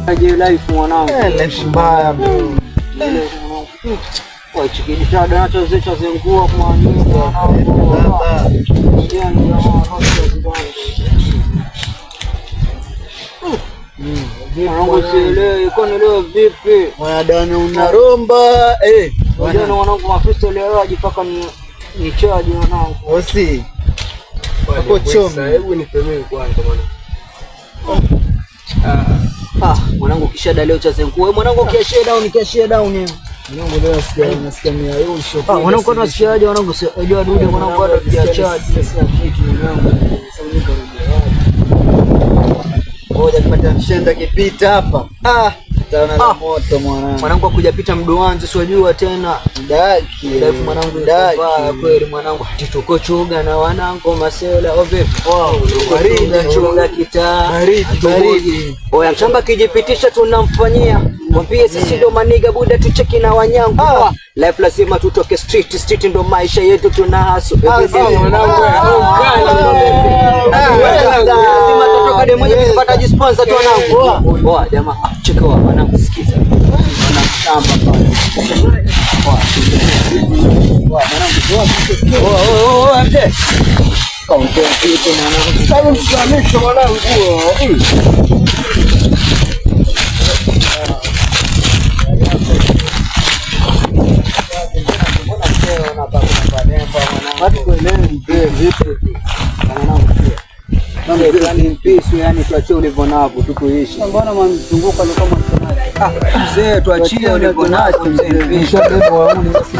Aje life mwanangu. Life mbaya bro. Kwa chikini chada nacho zecha zengua kwa nini baba. Ndio mwanangu sielewi kwani leo vipi? Mwanadana unaromba Unajua mwanangu mafisto leo ajipaka ni chaji mwanangu. Osi. Hapo chomi. Hebu nipemee kwanza mwanangu. Mwanangu kishada leo cha zengua. Wewe mwanangu kiashia down. Mwanangu leo nasikia mia yosho. Mwanangu kwa nasikiaje mwanangu? Unajua dude mwanangu hata kiachaji. Ngoja tupate mshenda kipita hapa. Taona la moto mwanangu. Mwanangu akujapita mdoanzi siwajua tena. Daki. Life mwanangu daki. Kweli mwanangu tuko choga na wanangu masela ove. Baridi choga kitaa. Baridi. Oya mshamba kijipitisha tunamfanyia. Mwambie sisi ndo maniga buda tucheki na wanyangu. Life lazima tutoke street ndo maisha yetu tunahasu. Mwanangu lazima tutoka demo moja tupata sponsor tu wanangu. Oa jamaa cheki wa wanangu sikiza. Wanashamba pale. Oa mzee. Kaunti yetu mwanangu. Sasa msamisho mwanangu. Watu kuelewi vipi mwanangu pia. Ni mpisu yani tuachie ulivyo navyo tukuishi. Mbona mzunguko alikuwa mwanamke? Mzee tuachie ulivyo navyo mzee. Nishabeba wauni basi.